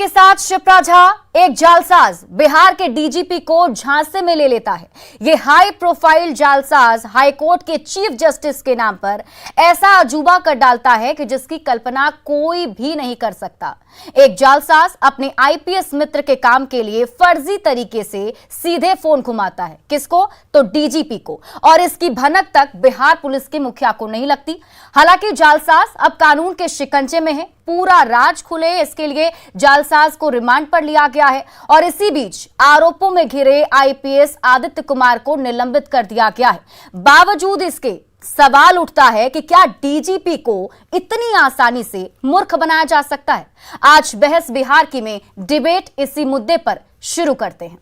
के साथ शिप्रा झा, एक जालसाज बिहार के डीजीपी को झांसे में ले लेता है। ये हाई प्रोफाइल जालसाज हाईकोर्ट के चीफ जस्टिस के नाम पर ऐसा अजूबा कर डालता है कि जिसकी कल्पना कोई भी नहीं कर सकता। एक जालसाज अपने आईपीएस मित्र के काम के लिए फर्जी तरीके से सीधे फोन घुमाता है। किसको? तो डीजीपी को। और इसकी भनक तक बिहार पुलिस के मुखिया को नहीं लगती। हालांकि जालसाज अब कानून के शिकंजे में है। पूरा राज खुले, इसके लिए जालसाज को रिमांड पर लिया गया है और इसी बीच आरोपों में घिरे आईपीएस आदित्य कुमार को निलंबित कर दिया गया है। बावजूद इसके सवाल उठता है कि क्या डीजीपी को इतनी आसानी से मूर्ख बनाया जा सकता है? आज बहस बिहार की में डिबेट इसी मुद्दे पर शुरू करते हैं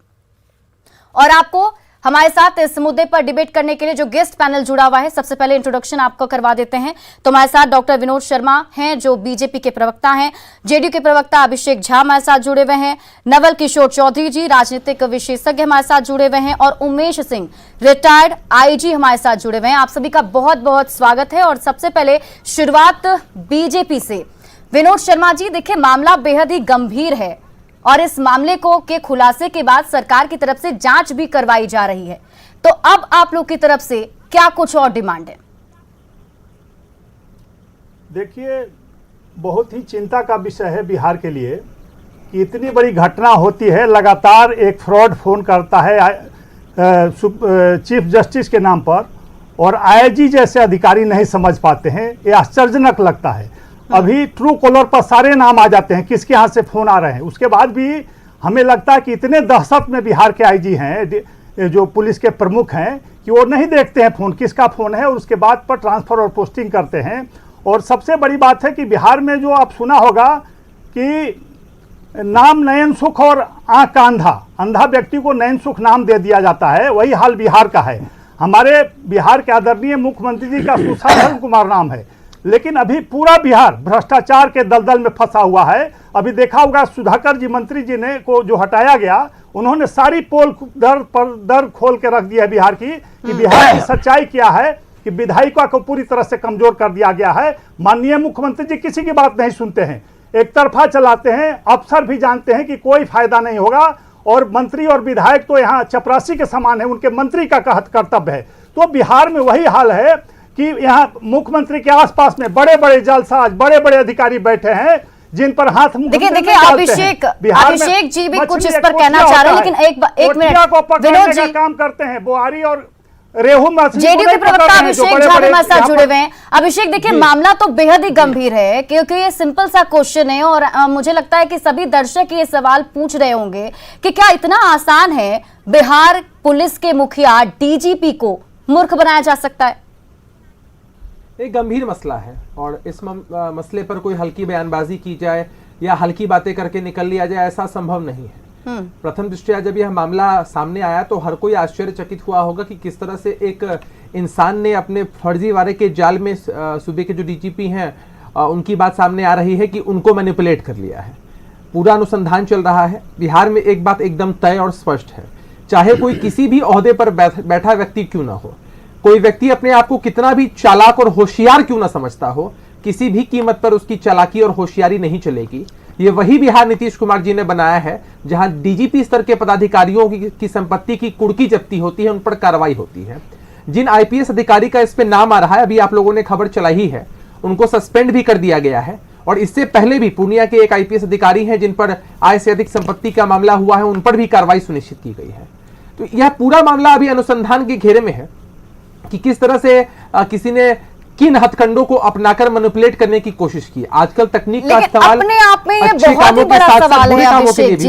और आपको हमारे साथ इस मुद्दे पर डिबेट करने के लिए जो गेस्ट पैनल जुड़ा हुआ है, सबसे पहले इंट्रोडक्शन आपको करवा देते हैं। तो हमारे साथ डॉक्टर विनोद शर्मा हैं जो बीजेपी के प्रवक्ता हैं, जेडीयू के प्रवक्ता अभिषेक झा हमारे साथ जुड़े हुए हैं, नवल किशोर चौधरी जी राजनीतिक विशेषज्ञ हमारे साथ जुड़े हुए हैं और उमेश सिंह रिटायर्ड आईजी हमारे साथ जुड़े हुए हैं। आप सभी का बहुत बहुत स्वागत है। और सबसे पहले शुरुआत बीजेपी से। विनोद शर्मा जी, देखिए मामला बेहद ही गंभीर है और इस मामले को के खुलासे के बाद सरकार की तरफ से जांच भी करवाई जा रही है, तो अब आप लोग की तरफ से क्या कुछ और डिमांड है? देखिए, बहुत ही चिंता का विषय है बिहार के लिए कि इतनी बड़ी घटना होती है। लगातार एक फ्रॉड फोन करता है चीफ जस्टिस के नाम पर और आईजी जैसे अधिकारी नहीं समझ पाते हैं। ये आश्चर्यजनक लगता है। अभी ट्रू कॉलर पर सारे नाम आ जाते हैं किसके यहाँ से फोन आ रहे हैं। उसके बाद भी हमें लगता है कि इतने दहशत में बिहार के आईजी हैं, जो पुलिस के प्रमुख हैं, कि वो नहीं देखते हैं फोन किसका फोन है और उसके बाद पर ट्रांसफर और पोस्टिंग करते हैं। और सबसे बड़ी बात है कि बिहार में जो आप सुना होगा कि नाम नयन सुख और आँख का अंधा व्यक्ति को नयन सुख नाम दे दिया जाता है, वही हाल बिहार का है। हमारे बिहार के आदरणीय मुख्यमंत्री जी का सुशांत कुमार नाम है, लेकिन अभी पूरा बिहार भ्रष्टाचार के दलदल में फंसा हुआ है। अभी देखा होगा सुधाकर जी मंत्री जी ने को जो हटाया गया, उन्होंने सारी पोल दर खोल के रख दिया है बिहार की कि बिहार की सच्चाई क्या है कि विधायिका को पूरी तरह से कमजोर कर दिया गया है। माननीय मुख्यमंत्री जी किसी की बात नहीं सुनते हैं, एक तरफा चलाते हैं। अफसर भी जानते हैं कि कोई फायदा नहीं होगा और मंत्री और विधायक तो यहाँ चपरासी के समान है, उनके मंत्री का कर्तव्य है। तो बिहार में वही हाल है कि यहाँ मुख्यमंत्री के आसपास में बड़े बड़े जालसाज, बड़े बड़े अधिकारी बैठे हैं जिन पर हाथ देखिए अभिषेक जी भी कुछ इस पर कहना चाह रहे हैं, लेकिन एक मिनट को पकड़ने का काम करते हैं। बुआरी और रेहू मछली जेडीयू के प्रवक्ता अभिषेक झा हमारे साथ जुड़े हुए हैं। अभिषेक, देखिए मामला तो बेहद ही गंभीर है क्योंकि ये सिंपल सा क्वेश्चन है और मुझे लगता है कि सभी दर्शक ये सवाल पूछ रहे होंगे कि क्या इतना आसान है बिहार पुलिस के मुखिया डीजीपी को मूर्ख बनाया जा सकता है? एक गंभीर मसला है और इस मसले पर कोई हल्की बयानबाजी की जाए या हल्की बातें करके निकल लिया जाए, ऐसा संभव नहीं है। प्रथम दृष्टया जब यह मामला सामने आया तो हर कोई आश्चर्यचकित हुआ होगा कि किस तरह से एक इंसान ने अपने फर्जीवाड़े के जाल में सूबे के जो डीजीपी हैं उनकी बात सामने आ रही है कि उनको मैनिपुलेट कर लिया है। पूरा अनुसंधान चल रहा है। बिहार में एक बात एकदम तय और स्पष्ट है, चाहे कोई किसी भी ओहदे पर बैठा व्यक्ति क्यों ना हो, कोई व्यक्ति अपने आप को कितना भी चालाक और होशियार क्यों ना समझता हो, किसी भी कीमत पर उसकी चालाकी और होशियारी नहीं चलेगी। ये वही बिहार नीतीश कुमार जी ने बनाया है जहां डीजीपी स्तर के पदाधिकारियों की संपत्ति की कुर्की जब्ती होती है, उन पर कार्रवाई होती है। जिन आईपीएस अधिकारी का इस पे नाम आ रहा है, अभी आप लोगों ने खबर चलाई ही है, उनको सस्पेंड भी कर दिया गया है। और इससे पहले भी पूर्णिया के एक आईपीएस अधिकारी हैं जिन पर आय से अधिक संपत्ति का मामला हुआ है, उन पर भी कार्रवाई सुनिश्चित की गई है। तो यह पूरा मामला अभी अनुसंधान के घेरे में है कि किस तरह से किसी ने किन हथकंडों को अपनाकर मैनिपुलेट करने की कोशिश की। आजकल तकनीक का इस्तेमाल अपने आप में ये बहुत ही बड़ा सवाल है अभिषेक जी।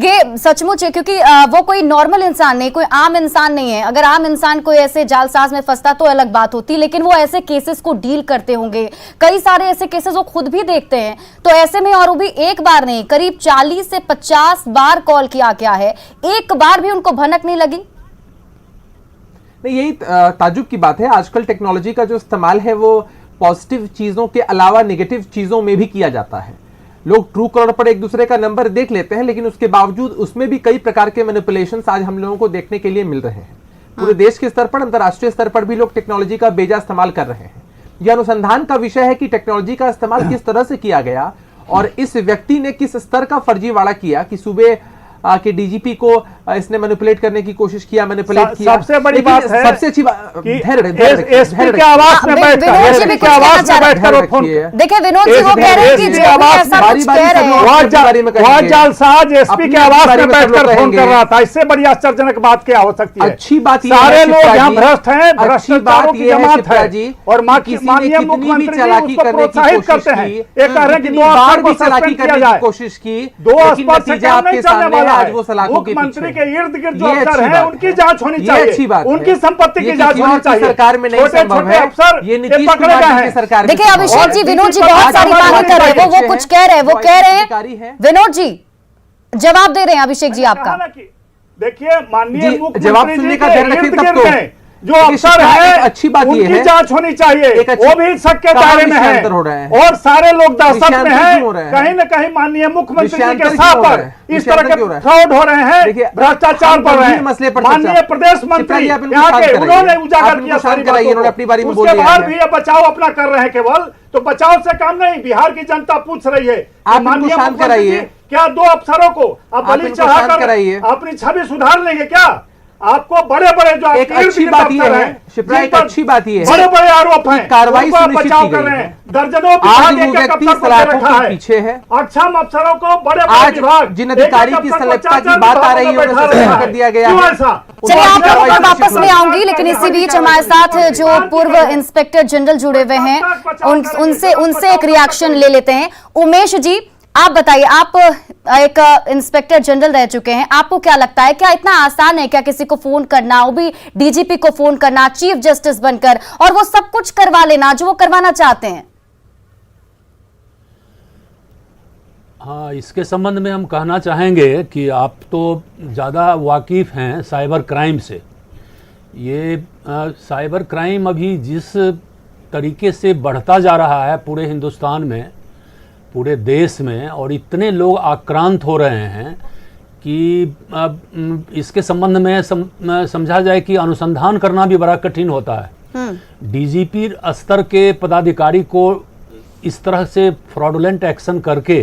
ये सचमुच है क्योंकि वो कोई नॉर्मल इंसान नहीं, कोई आम इंसान नहीं है। अगर आम इंसान कोई ऐसे जालसाज में फंसता तो अलग बात होती, लेकिन वो ऐसे केसेस को डील करते होंगे। कई सारे ऐसे केसेस वो खुद भी देखते हैं। तो ऐसे में, और वो भी एक बार नहीं, करीब 40 से 50 बार कॉल किया गया है, एक बार भी उनको भनक नहीं लगी। नहीं, यही ताजुब की बात है। आजकल टेक्नोलॉजी का जो इस्तेमाल है वो पॉजिटिव चीजों के अलावा नेगेटिव चीजों में भी किया जाता है। लोग ट्रू कॉलर पर एक दूसरे का नंबर देख लेते हैं, लेकिन उसके बावजूद उसमें भी कई प्रकार के मैनिपुलेशंस आज हम लोगों को देखने के लिए मिल रहे हैं। पूरे देश के स्तर पर, अंतर्राष्ट्रीय स्तर पर भी लोग टेक्नोलॉजी का बेजा इस्तेमाल कर रहे हैं। यह अनुसंधान का विषय है कि टेक्नोलॉजी का इस्तेमाल किस तरह से किया गया और इस व्यक्ति ने किस स्तर का फर्जीवाड़ा किया कि सुबह के डीजीपी को इसने मैनिपुलेट करने की कोशिश किया, मैनिपुलेट किया। सबसे बड़ी बात है, सबसे अच्छी बात, एसपी के आवास में बैठकर फोन। देखिए विनोद जी वो कह रहे हैं कि जो भी ऐसा कुछ कह रहे हैं, वह जालसाज एसपी के आवास में बैठकर फोन कर रहा था। इससे बड़ी आश्चर्यजनक बात क्या हो सकती है? अच्छी बात सारे लोग यहाँ भ्रष्ट हैं, भ्रष्टाचारों की जमात है, और माननीय मुख्यमंत्री जी उसको प्रोत्साहित करते हैं। ये कह रहे हैं कि 2 अफसर को सस्पेंड किया जाए, कोशिश की, 2 अफसर से काम नहीं चलने वाला आज वो सलाखों के मुख्यमंत्री के इर्द गिर्द जो ये अफसर अच्छी हैं बात उनकी है। जांच होनी ये चाहिए, अच्छी बात है। उनकी संपत्ति की जांच होनी चाहिए। सरकार में नहीं छोटे संभव छोटे है, अफसर ये नीतीश पकड़े कुमार गए जी की हैं। सरकार में देखिए संभव अभिषेक है। जी, विनोद जी बहुत सारी बातें कर रहे हैं, वो कुछ कह रहे हैं, वो कह रहे हैं, विनोद जी जवाब दे रहे हैं अभिषेक जी आपका। देखिए माननीय मुख्यमंत्री जवाब सुनने जी का के ध्यान रखें इर्द तब गिर्द तो। में जो अफसर है अच्छी बात ये उनकी है, जांच होनी चाहिए, एक अच्छी- वो भी शक के दायरे में है, विषयांतर हो रहा है। और सारे लोग दहशत में विषयांतर हैं। क्यों हो रहा है? कहीं न कहीं माननीय मुख्यमंत्री जी विषयांतर के क्यों साथ हो रहा पर है? इस तरह विषयांतर के क्यों हो रहा है? फ्रॉड हो रहे हैं, देखिए, भ्रष्टाचार हम बढ़ रहे गंभीर मसले हैं। पर चर्चा- माननीय प्रदेश चित्रा मंत्री जी, आप इनको यहाँ शांत के कराइए। उन्होंने आप उजागर इनको किया शांत सारी कराइए, बातों उन्होंने को। अपनी बारी में बोल उसके दिया बाद है। भी ये बचाव अपना कर रहे हैं केवल, तो बचाव से काम नहीं। बिहार की जनता पूछ रही है कि आप इनको माननीय शांत मुख्यमंत्री जी, कराइए। क्या 2 अफसरों को अब आप बलि इनको शांत चढ़ाकर कराइए। अपनी छवि सुधार लेंगे क्या? आपको बड़े बड़े जो एक अच्छी बात यह है, शिप्रा, एक अच्छी बात यह है, बड़े बड़े आरोप हैं, कार्रवाई उनको सुनिश्चित बचाव की कर गई रहे है। हैं। दर्जनों आज विभाग वो एक-एक व्यक्ति अफसर को दे सलाखों रखा के है। पीछे है। अक्षम अफसरों को बड़े बड़े आज विभाग जिन अधिकारी एक-एक की अफसर को संलिप्तता 4-4 की बात आ रही है, विभागों में उन्हें बैठा सस्पेंड रखा कर दिया गया क्यों है। ऐसा? चलिए आप लोगों कार्रवाई पर सुनिश्चित वापस में होनी आऊंगी, लेकिन इसी बीच हमारे साथ जो पूर्व इंस्पेक्टर जनरल जुड़े हुए हैं उनसे एक रिएक्शन ले लेते हैं। उमेश जी आप बताइए, आप एक इंस्पेक्टर जनरल रह चुके हैं, आपको क्या लगता है, क्या इतना आसान है क्या किसी को फोन करना, वो भी डीजीपी को फोन करना चीफ जस्टिस बनकर, और वो सब कुछ करवा लेना जो वो करवाना चाहते हैं? हाँ, इसके संबंध में हम कहना चाहेंगे कि आप तो ज़्यादा वाकिफ़ हैं साइबर क्राइम से। ये साइबर क्राइम अभी जिस तरीके से बढ़ता जा रहा है पूरे हिंदुस्तान में, पूरे देश में, और इतने लोग आक्रांत हो रहे हैं कि इसके संबंध में समझा जाए कि अनुसंधान करना भी बड़ा कठिन होता है। डीजीपी स्तर के पदाधिकारी को इस तरह से फ्रॉडुलेंट एक्शन करके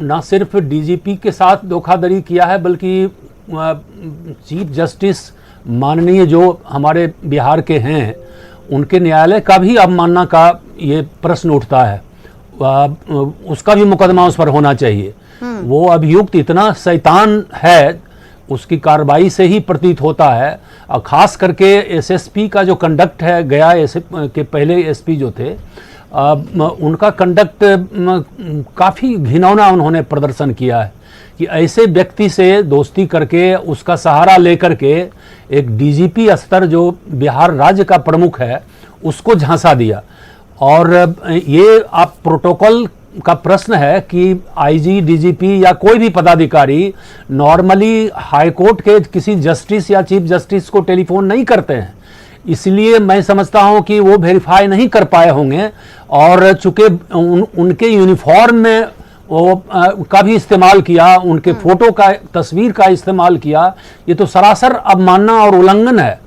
ना सिर्फ डीजीपी के साथ धोखाधड़ी किया है, बल्कि चीफ जस्टिस माननीय जो हमारे बिहार के हैं उनके न्यायालय का भी अवमानना का ये प्रश्न उठता है। उसका भी मुकदमा उस पर होना चाहिए। वो अभियुक्त इतना शैतान है, उसकी कार्रवाई से ही प्रतीत होता है। और ख़ास करके एसएसपी का जो कंडक्ट है, गया के पहले एसपी जो थे, उनका कंडक्ट काफ़ी घिनौना उन्होंने प्रदर्शन किया है कि ऐसे व्यक्ति से दोस्ती करके उसका सहारा लेकर के एक डीजीपी स्तर जो बिहार राज्य का प्रमुख है उसको झांसा दिया। और ये आप प्रोटोकॉल का प्रश्न है कि आईजी, डीजीपी या कोई भी पदाधिकारी नॉर्मली हाईकोर्ट के किसी जस्टिस या चीफ जस्टिस को टेलीफोन नहीं करते हैं, इसलिए मैं समझता हूं कि वो वेरीफाई नहीं कर पाए होंगे। और चूंकि उनके यूनिफॉर्म में वो का भी इस्तेमाल किया, उनके फोटो का, तस्वीर का इस्तेमाल किया, ये तो सरासर अवमानना और उल्लंघन है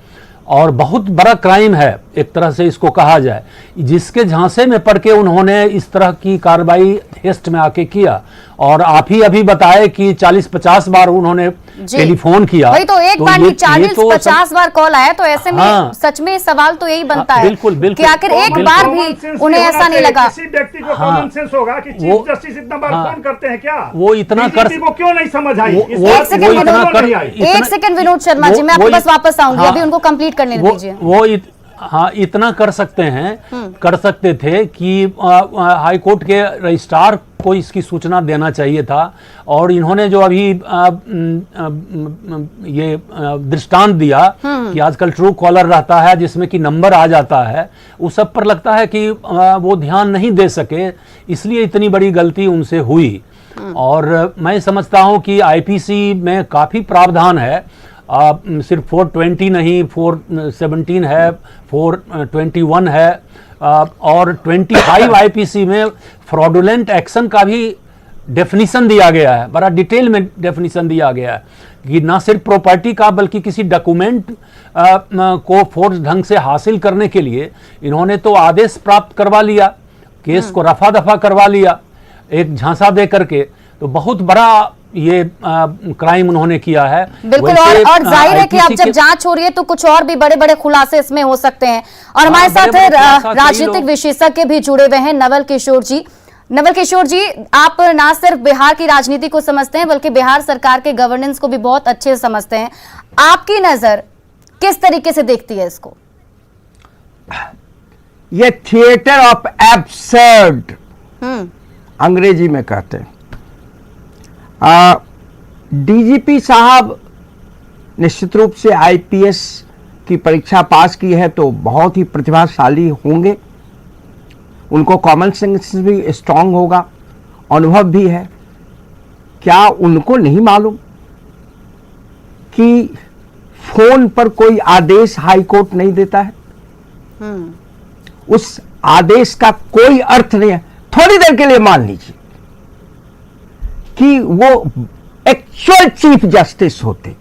और बहुत बड़ा क्राइम है एक तरह से इसको कहा जाए, जिसके झांसे में पड़ के उन्होंने इस तरह की कार्रवाई हेस्ट में आके किया। और आप ही अभी बताए कि 40-50 बार उन्होंने टेलीफोन किया। वही तो एक बार नहीं 40-50 बार कॉल आया, तो ऐसे में हाँ, सच में सवाल तो यही बनता है बिल्कुल, बिल्कुल, कि आखिर एक बार भी उन्हें ऐसा नहीं लगा। किसी व्यक्ति को कॉमन सेंस होगा कि चीफ जस्टिस इतना बार फोन करते हैं क्या? वो इतना कर को क्यों नहीं समझ आई? एक सेकंड विनोद शर्मा जी, मैं आपके पास वापस आऊंगी, अभी उनको कंप्लीट करने दीजिए। हाँ, इतना कर सकते हैं, कर सकते थे कि हाईकोर्ट के रजिस्ट्रार को इसकी सूचना देना चाहिए था। और इन्होंने जो अभी ये दृष्टांत दिया कि आजकल ट्रू कॉलर रहता है जिसमें कि नंबर आ जाता है, उस सब पर लगता है कि वो ध्यान नहीं दे सके, इसलिए इतनी बड़ी गलती उनसे हुई। और मैं समझता हूँ कि आईपीसी में काफ़ी प्रावधान है, सिर्फ 420 नहीं, 417 है, 421 है, और 25 आईपीसी में फ्रॉडुलेंट एक्शन का भी डेफिनेशन दिया गया है, बड़ा डिटेल में डेफिनेशन दिया गया है कि ना सिर्फ प्रॉपर्टी का बल्कि किसी डॉक्यूमेंट को फोर्स ढंग से हासिल करने के लिए इन्होंने तो आदेश प्राप्त करवा लिया, केस को रफा दफा करवा लिया। एक झांसा दे करके, तो बहुत बड़ा ये क्राइम उन्होंने किया है। बिल्कुल। वैसे, और जाहिर है कि अब IPC जब जांच हो रही है तो कुछ और भी बड़े बड़े खुलासे इसमें हो सकते हैं। और हमारे साथ बड़े-बड़े खुलासा कई राजनीतिक लोग- विशेषज्ञ भी जुड़े हुए हैं, नवल किशोर जी। नवल किशोर जी, आप ना सिर्फ बिहार की राजनीति को समझते हैं बल्कि बिहार सरकार के गवर्नेंस को भी बहुत अच्छे से समझते हैं। आपकी नजर किस तरीके से देखती है इसको? ये थिएटर ऑफ एब्सर्ड अंग्रेजी में कहते हैं। डीजीपी साहब निश्चित रूप से आईपीएस की परीक्षा पास की है तो बहुत ही प्रतिभाशाली होंगे। उनको कॉमन सेंस भी स्ट्रांग होगा, अनुभव भी है। क्या उनको नहीं मालूम कि फोन पर कोई आदेश हाई कोर्ट नहीं देता है? उस आदेश का कोई अर्थ नहीं है। थोड़ी देर के लिए मान लीजिए कि वो एक्चुअल चीफ जस्टिस होते,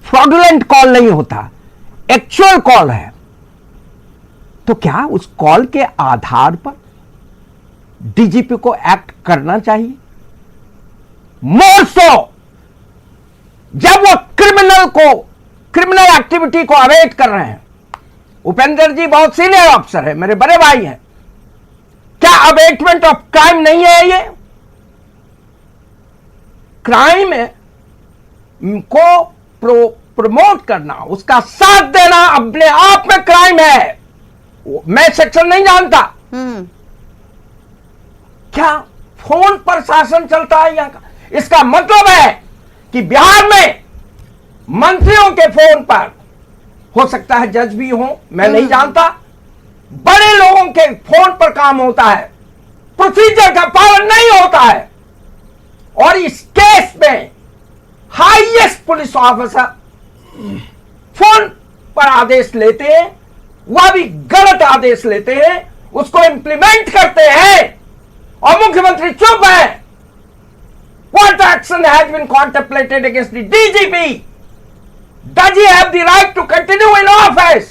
फ्रॉडुलेंट कॉल नहीं होता, एक्चुअल कॉल है, तो क्या उस कॉल के आधार पर डीजीपी को एक्ट करना चाहिए? मोर सो जब वो क्रिमिनल एक्टिविटी को अवेट कर रहे हैं। उपेंद्र जी बहुत सीनियर ऑफिसर है, मेरे बड़े भाई हैं। क्या अवेटमेंट ऑफ क्राइम नहीं है? ये क्राइम को प्रमोट करना, उसका साथ देना अपने आप में क्राइम है। मैं सेक्शन नहीं जानता। क्या फोन पर शासन चलता है यहां का? इसका मतलब है कि बिहार में मंत्रियों के फोन पर, हो सकता है जज भी हो, मैं नहीं जानता, बड़े लोगों के फोन पर काम होता है, प्रोसीजर का पालन नहीं होता है। और इस केस में हाईएस्ट पुलिस ऑफिसर फोन पर आदेश लेते हैं, वह भी गलत आदेश लेते हैं, उसको इंप्लीमेंट करते हैं और मुख्यमंत्री चुप है। What action has been contemplated against the DGP? Does he have the right to continue in office?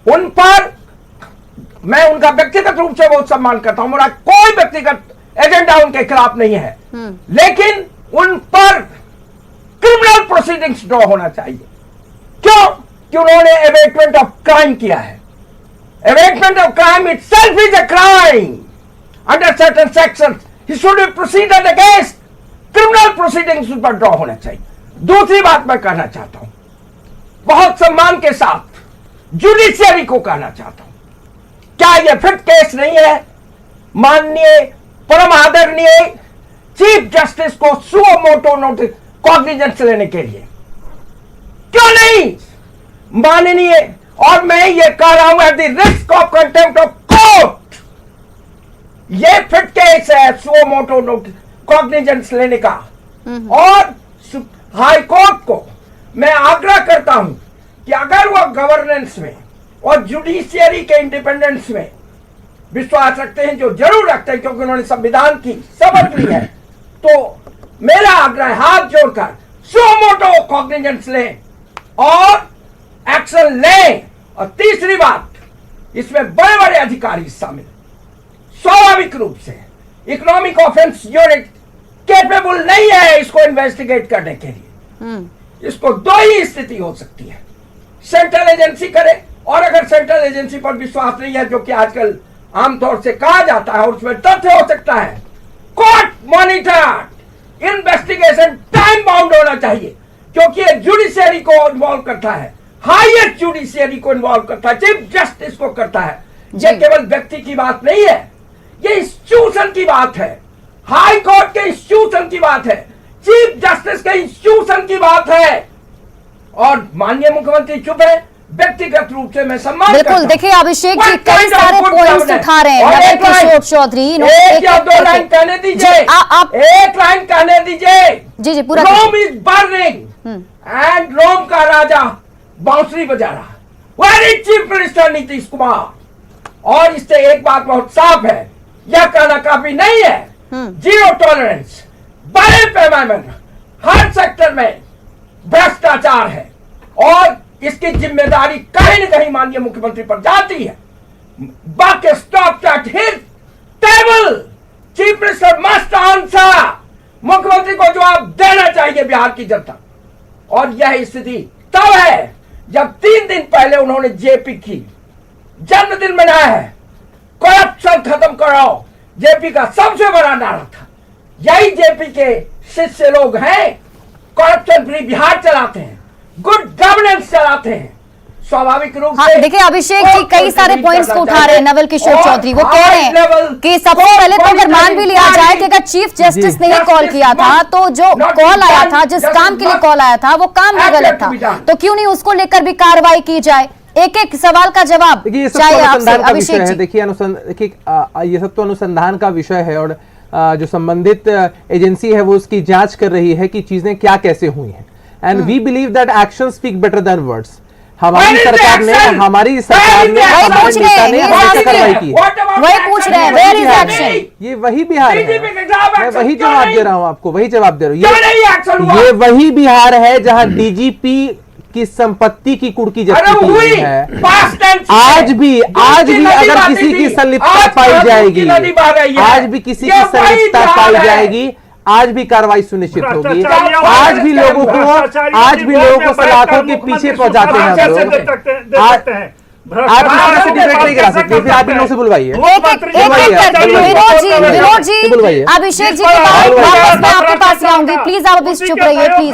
उन पर मैं उनका व्यक्तिगत रूप से बहुत सम्मान करता हूं, मेरा कोई व्यक्तिगत एजेंडा उनके खिलाफ नहीं है, लेकिन उन पर क्रिमिनल प्रोसीडिंग्स ड्रॉ होना चाहिए। क्यों? कि उन्होंने एवेटमेंट ऑफ क्राइम किया है। Abetment of crime itself is a crime under certain sections. He should be proceeded against, criminal proceedings उस पर ड्रॉ होना चाहिए। दूसरी बात मैं कहना चाहता हूं, बहुत सम्मान के साथ जुडिशियरी को कहना चाहता हूं, क्या यह फिट केस नहीं है माननीय परम आदरणीय चीफ जस्टिस को सुओ मोटो नोटिस कॉग्निजेंस लेने के लिए? क्यों नहीं माननीय? और मैं ये कह रहा हूं at the risk of contempt of court, ये फिट केस है सुओ मोटो नोटिस कॉग्निजेंस लेने का। और हाई कोर्ट को मैं आग्रह करता हूं कि अगर वह गवर्नेंस में और जुडिशियरी के इंडिपेंडेंस में विश्वास रखते हैं, जो जरूर रखते हैं क्योंकि उन्होंने संविधान की शपथ ली है, तो मेरा आग्रह हाथ जोड़कर सुओ मोटो कॉग्निजेंस लें और एक्शन लें। और तीसरी बात, इसमें बड़े बड़े अधिकारी शामिल, स्वाभाविक रूप से इकोनॉमिक ऑफेंस यूनिट कैपेबल नहीं है इसको इन्वेस्टिगेट करने के लिए। इसको दो ही स्थिति हो सकती है, सेंट्रल एजेंसी करे, और अगर सेंट्रल एजेंसी पर विश्वास नहीं है, जो कि आजकल आमतौर से कहा जाता है और उसमें तथ्य हो सकता है, court monitored investigation time bound होना चाहिए, क्योंकि ये जुडिशियरी को इन्वॉल्व करता है, हाईएस्ट जुडिशियरी को इन्वॉल्व करता है, चीफ जस्टिस को करता है। ये केवल व्यक्ति की बात नहीं है, ये इंस्टीट्यूशन की बात है, हाई कोर्ट के इंस्टीट्यूशन की बात है, चीफ जस्टिस के इंस्टीट्यूशन की बात है। और माननीय मुख्यमंत्री चुप है, व्यक्तिगत रूप से मैं सम्मान करता हूं। बिल्कुल। देखिए अभिषेक जी कई सारे पॉइंट्स उठा रहे हैं, नवल किशोर चौधरी। एक या दो लाइन कहने दीजिए, आप एक लाइन कहने दीजिए। जी पूरा Rome is burning and Rome का राजा बांसुरी बजा रहा, where is chief minister Nitish Kumar. और इससे एक बात बहुत साफ है, यह कहना काफी नहीं है, जीरो टॉलरेंस, बड़े पैमाने में हर सेक्टर में भ्रष्टाचार है और इसकी जिम्मेदारी कहीं न कहीं माननीय मुख्यमंत्री पर जाती है। बाकी stop that here table. Chief minister must answer. मुख्यमंत्री को जवाब देना चाहिए बिहार की जनता। और यह स्थिति तब है जब 3 दिन पहले उन्होंने जेपी की जन्मदिन मनाया है। करप्शन खत्म कराओ जेपी का सबसे बड़ा नारा था। यही जेपी के शिष्य लोग हैं। करप्शन फ्री बिहार चलाते हैं, गुड गवर्नेंस चलाते हैं। स्वाभाविक रूप हाँ, से देखिए अभिषेक जी कई सारे पॉइंट्स को उठा रहे हैं नवल किशोर चौधरी। वो कह रहे हैं कि सबसे पहले तो अगर मान भी लिया जाए कि अगर चीफ जस्टिस ने ही कॉल किया था तो जो कॉल आया था, जिस काम के लिए कॉल आया था, वो काम भी गलत था, तो क्यों नहीं उसको लेकर भी कार्रवाई की जाए? एक एक सवाल का जवाब देखिए, ये सब चाहिए तो आपसे अनुसंधान का विषय अभिषेक है। जी। देखिए ये सब तो अनुसंधान का विषय है और जो संबंधित एजेंसी है वो उसकी जांच कर रही है कि चीजें क्या कैसे हुई हैं। And we believe that action speak better than words. हमारी सरकार ने वही पूछ रहे हैं, कार्रवाई की। वही पूछ रहे हैं, वेयर इज एक्शन? ये वही बिहार है, मैं वही क्यों जवाब नहीं? दे रहा हूँ आपको, वही जवाब दे रहा क्यों नहीं हूँ। एक्शन हुआ? ये वही बिहार है जहां डीजीपी की संपत्ति की कुर्की जब्ती अरे की हुई गई है। पास्ट टेंस में। आज भी दूसरी नदी अगर बहती किसी की थी, संलिप्तता आज पाई दूसरी जाएगी, नदी बह रही है। आज भी किसी ये की वही संलिप्तता बिहार पाई है। जाएगी, आज भी कार्रवाई सुनिश्चित होगी। भ्रष्टाचारियों आज भी लोगों को सलाखों के पीछे पहुंचाते हैं हम लोग। आज भी किसी से डिबेट नहीं करा सकते, फिर आप इन लोगों से बुलवाइए। विनोद जी, बुलवाइए। अभिषेक जी के बाद वापस मैं आपके पास आऊंगी। प्लीज आप अभी चुप रहिए, प्लीज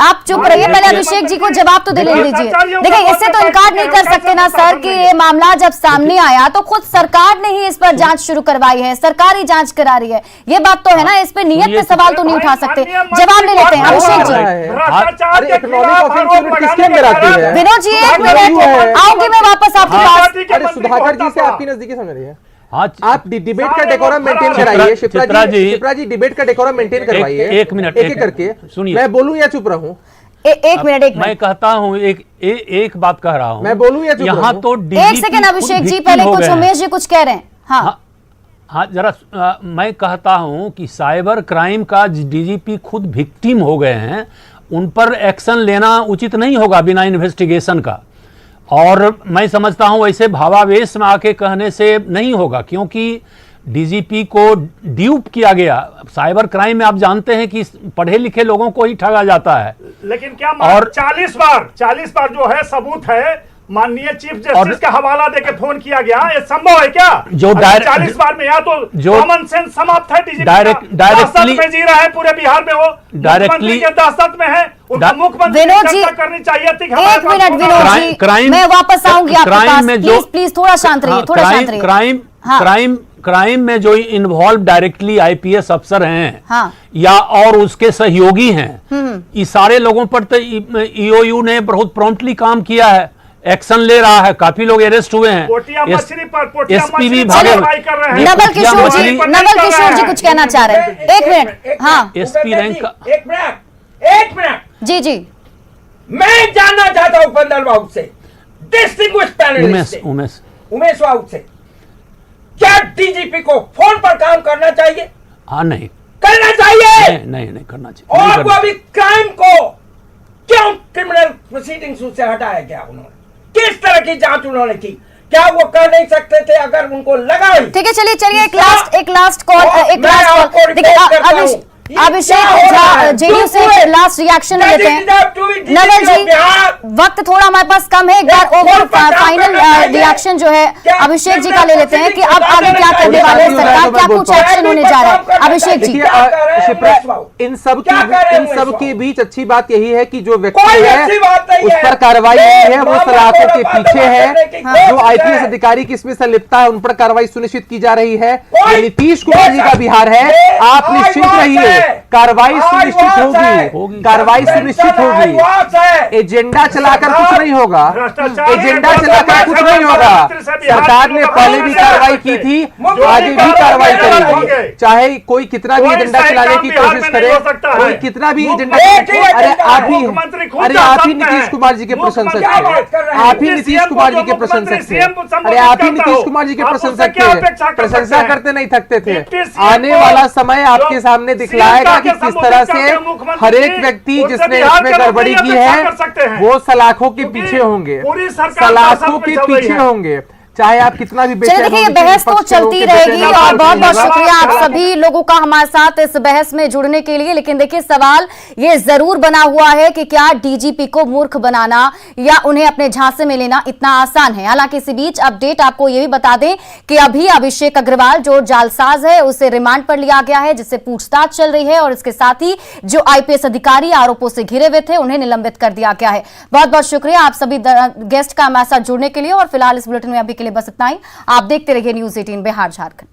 आप चुप रहिए। पहले अभिषेक जी को जवाब तो दिले दीजिए। देखिए इससे तो इनकार नहीं कर सकते ना सर कि ये मामला जब सामने आया तो खुद सरकार ने ही इस पर जांच शुरू करवाई है, सरकार ही जांच करा रही है। ये बात तो है ना, इस पे नियत पे सवाल तो नहीं उठा सकते। जवाब ले लेते हैं अभिषेक जी। अरे इकोनॉमिक ऑफेंस यूनिट किसके अंदर आती है? विनोद जी एक मिनट, आऊंगी मैं वापस आपके पास। अरे सुधाकर जी से आपकी नजदीकी समझ रही है। हाँ, आप डिबेट का डेकोरम मेंटेन कराइए। शिप्रा जी डिबेट का डेकोरम मेंटेन करवाइए। एक मिनट, एक करके सुनिए। मैं बोलूं या चुप रहूं? एक मिनट मैं कहता हूं एक बात कह रहा हूं। मैं बोलूं या चुप यहाँ रहूं? तो एक सेकंड अभिषेक जी, पहले कुछ उमेश जी कुछ कह रहे हैं। हाँ हाँ जरा मैं कहता हूं कि साइबर क्राइम का डीजीपी खुद विक्टिम हो गए हैं, उन पर एक्शन लेना उचित नहीं होगा बिना इन्वेस्टिगेशन का। और मैं समझता हूं वैसे भावावेश में आके कहने से नहीं होगा, क्योंकि डीजीपी को ड्यूप किया गया। साइबर क्राइम में आप जानते हैं कि पढ़े लिखे लोगों को ही ठगा जाता है। लेकिन क्या और 40 बार जो है सबूत है, माननीय चीफ जस्टिस का हवाला देके फोन किया गया, ये संभव है क्या? जो 40 बार में या तो जो कॉमन सेंस समाप्त है, डीजीपी डायरेक्टली में जी रहा है पूरे बिहार में, वो मुख्यमंत्री के दस्तक में है, उनका मुख्यमंत्री विनोद जी करनी चाहिए थी। एक मिनट विनोद जी, मैं वापस आऊंगी आपके पास। प्लीज प्लीज थोड़ा शांत रहिए, थोड़ा शांत रहिए। क्राइम में जो इन्वॉल्व डायरेक्टली आईपीएस अफसर हैं, हाँ। या और उसके सहयोगी हैं, ये सारे लोगों पर तो ईओयू ने बहुत प्रॉम्प्टली काम किया है, एक्शन ले रहा है, काफी लोग अरेस्ट हुए हैं। एसपी भी भागे। नवल किशोर जी कुछ कहना चाह रहे हैं, एक मिनट। हाँ एसपी रैंक का एक मिनट जी जी, मैं जानना चाहता हूं उपेंद्र बाबू से, डिस्टिंग्विश्ड पैनलिस्ट उमेश बाबू से, क्या डीजीपी को फोन पर काम करना चाहिए? हाँ नहीं करना चाहिए? नहीं करना चाहिए। और वो अभी क्राइम को क्यों क्रिमिनल प्रोसीडिंग्स से हटाया गया? उन्होंने किस तरह की जांच उन्होंने की? क्या वो कर नहीं सकते थे अगर उनको लगा? ठीक है, चलिए एक लास्ट कॉल। देखिए अभिषेक झा जेडीयू से लास्ट रिएक्शन लेते हैं। नवल जी वक्त थोड़ा हमारे पास कम है, एक बार ओवर फाइनल रिएक्शन जो है अभिषेक जी का ले लेते हैं कि अब आगे क्या करने वाले हैं सरकार, क्या कुछ एक्शन होने जा रहा है। अभिषेक जी इन सब के बीच अच्छी बात यही है कि जो व्यक्ति है उस पर कार्रवाई नहीं है, वो सलाखों के पीछे है। जो आईपीएस अधिकारी की इसमें संलिप्तता है उन पर कार्रवाई सुनिश्चित की जा रही है। ये नीतीश कुमार जी का बिहार है, आप निश्चिंत रहिए, कार्रवाई सुनिश्चित होगी, कार्रवाई सुनिश्चित होगी। एजेंडा चलाकर कुछ नहीं होगा, एजेंडा चलाकर कुछ नहीं होगा। सरकार ने पहले भी कार्रवाई की थी, आगे भी कार्रवाई करेगी, चाहे कोई कितना भी एजेंडा चलाने की कोशिश करे, कोई कितना भी एजेंडा। अरे आप ही नीतीश कुमार जी के प्रशंसक थे, आप ही नीतीश कुमार जी के प्रशंसक थे। अरे आप ही नीतीश कुमार जी के प्रशंसक थे, प्रशंसा करते नहीं थकते थे। आने वाला समय आपके सामने दिखलाएगा कि किस तरह से हर एक व्यक्ति जिसने इसमें गड़बड़ी की है वो सलाखों के पीछे होंगे, सलाखों के पीछे होंगे। चाहे आप कितना भी चलिए देखिए, ये बहस तो चलती रहेगी और बहुत बहुत शुक्रिया आप सभी लोगों का हमारे साथ इस बहस में जुड़ने के लिए। लेकिन देखिए, सवाल ये जरूर बना हुआ है कि क्या डीजीपी को मूर्ख बनाना या उन्हें अपने झांसे में लेना इतना आसान है। हालांकि इसी बीच अपडेट आपको ये भी बता दें कि अभी अभिषेक अग्रवाल जो जालसाज है उसे रिमांड पर लिया गया है, जिससे पूछताछ चल रही है और इसके साथ ही जो आईपीएस अधिकारी आरोपों से घिरे हुए थे उन्हें निलंबित कर दिया गया है। बहुत बहुत शुक्रिया आप सभी गेस्ट का हमारे साथ जुड़ने के लिए और फिलहाल इस बुलेटिन में अभी के लिए बस इतना ही। आप देखते रहिए न्यूज़ 18 बिहार झारखंड।